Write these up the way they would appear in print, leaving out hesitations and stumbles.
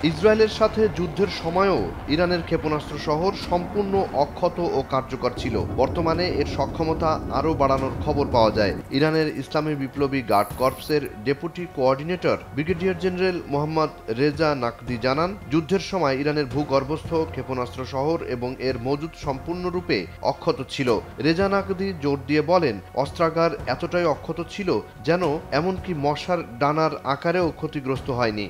ইসরায়েলের সাথে যুদ্ধের সময়ও ইরানের ক্ষেপণাস্ত্র শহর সম্পূর্ণ অক্ষত ও কার্যকর ছিল। বর্তমানে এর সক্ষমতা আরও বাড়ানোর খবর পাওয়া যায়। ইরানের ইসলামী বিপ্লবী গার্ড কর্পসের deputy coordinator brigadier general Mohammad Reza Naqdi জানান, যুদ্ধের সময় ইরানের ভূগর্ভস্থ ক্ষেপণাস্ত্র শহর এবং এর মজুদ সম্পূর্ণরূপে অক্ষত ছিল। রেজা নাকদি জোর দিয়ে বলেন, অস্ত্রাগার এতটাই অক্ষত ছিল যেন এমনকি মশার ডানার আকারেও ক্ষতিগ্রস্ত হয়নি।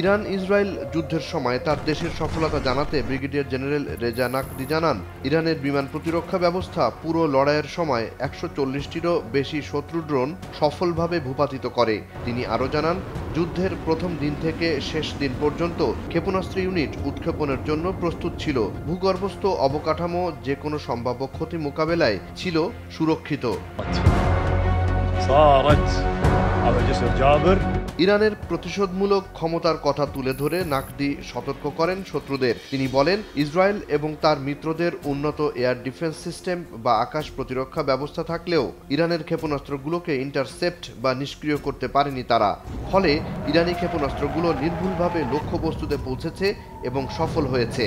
ইরান ইসরায়েল যুদ্ধের সময় তার দেশের সফলতা জানাতে ব্রিগেডিয়ার জেনারেল রেজা নাকদি জানান, ইরানের বিমান প্রতিরক্ষা ব্যবস্থা পুরো লড়াইয়ের সময় ১৪০টিরও বেশি শত্রু ড্রোন সফলভাবে ভূপাতিত করে। তিনি আরও জানান, যুদ্ধের প্রথম দিন থেকে শেষ দিন পর্যন্ত ক্ষেপণাস্ত্র ইউনিট উৎক্ষেপণের জন্য প্রস্তুত ছিল। ভূগর্ভস্থ অবকাঠামো যে কোনো সম্ভাব্য ক্ষতি মোকাবেলায় ছিল সুরক্ষিত। ইরানের প্রতিশোধমূলক ক্ষমতার কথা তুলে ধরে নাকদি সতর্ক করেন শত্রুদের। তিনি বলেন, ইসরায়েল এবং তার মিত্রদের উন্নত এয়ার ডিফেন্স সিস্টেম বা আকাশ প্রতিরক্ষা ব্যবস্থা থাকলেও ইরানের ক্ষেপণাস্ত্রগুলোকে ইন্টারসেপ্ট বা নিষ্ক্রিয় করতে পারেনি তারা। ফলে ইরানি ক্ষেপণাস্ত্রগুলো নির্ভুলভাবে লক্ষ্যবস্তুতে পৌঁছেছে এবং সফল হয়েছে।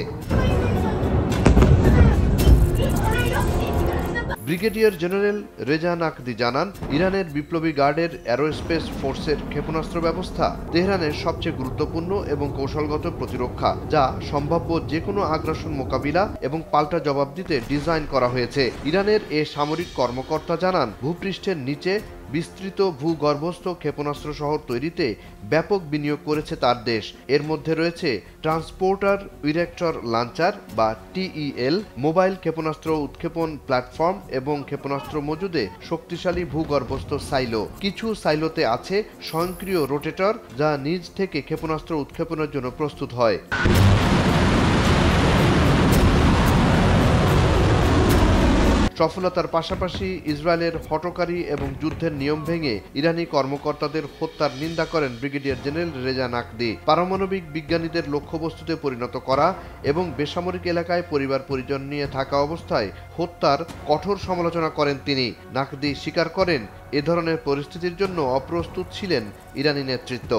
ব্রিগেডিয়ার জেনারেল রেজা নাকদি জানান, ইরানের বিপ্লবী গার্ডের অ্যারোস্পেস ফোর্সের ক্ষেপণাস্ত্র ব্যবস্থা তেহরানের সবচেয়ে গুরুত্বপূর্ণ এবং কৌশলগত প্রতিরক্ষা, যা সম্ভাব্য যে কোনো আগ্রাসন মোকাবিলা এবং পাল্টা জবাব দিতে ডিজাইন করা হয়েছে। ইরানের এ সামরিক কর্মকর্তা জানান, ভূপৃষ্ঠের নিচে বিস্তৃত ভূগর্ভস্থ ক্ষেপণাস্ত্র শহর তৈরিতে ব্যাপক বিনিয়োগ করেছে তার দেশ। এর মধ্যে রয়েছে ট্রান্সপোর্টার ইরেক্টর লঞ্চার বা টিইএল, মোবাইল ক্ষেপণাস্ত্র উৎক্ষেপণ প্ল্যাটফর্ম এবং ক্ষেপণাস্ত্র মজুদে শক্তিশালী ভূগর্ভস্থ সাইলো। কিছু সাইলোতে আছে স্বয়ংক্রিয় রোটেটর, যা নিজ থেকে ক্ষেপণাস্ত্র উৎক্ষেপণের জন্য প্রস্তুত হয়। সফলতার পাশাপাশি ইসরায়েলের হঠকারী এবং যুদ্ধের নিয়ম ভেঙে ইরানি কর্মকর্তাদের হত্যার নিন্দা করেন ব্রিগেডিয়ার জেনারেল রেজা নাকদি। পারমাণবিক বিজ্ঞানীদের লক্ষ্যবস্তুতে পরিণত করা এবং বেসামরিক এলাকায় পরিবার পরিজন নিয়ে থাকা অবস্থায় হত্যার কঠোর সমালোচনা করেন তিনি। নাকদি স্বীকার করেন, এ ধরনের পরিস্থিতির জন্য অপ্রস্তুত ছিলেন ইরানি নেতৃত্ব।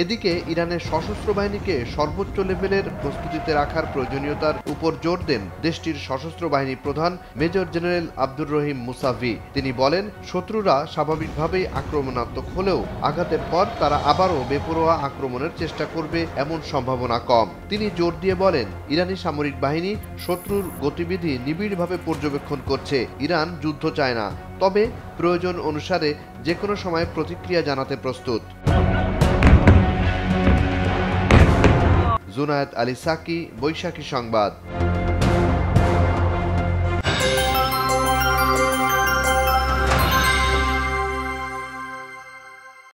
এদিকে ইরানের সশস্ত্র বাহিনীকে সর্বোচ্চ লেভেলের প্রস্তুতিতে রাখার প্রয়োজনীয়তার উপর জোর দেন দেশটির সশস্ত্র বাহিনী প্রধান major general Abdur Rahim Musavi. তিনি বলেন, শত্রুরা স্বাভাবিকভাবেই আক্রমণাত্মক হলেও আঘাতের পর তারা আবারও বেপরোয়া আক্রমণের চেষ্টা করবে এমন সম্ভাবনা কম। তিনি জোর দিয়ে বলেন, ইরানি সামরিক বাহিনী শত্রুর গতিবিধি নিবিড়ভাবে পর্যবেক্ষণ করছে। ইরান যুদ্ধ চায় না, তবে প্রয়োজন অনুসারে যে কোনো সময় প্রতিক্রিয়া জানাতে প্রস্তুত। জুনায়েদ আলী সাকি, বৈশাখী সংবাদ।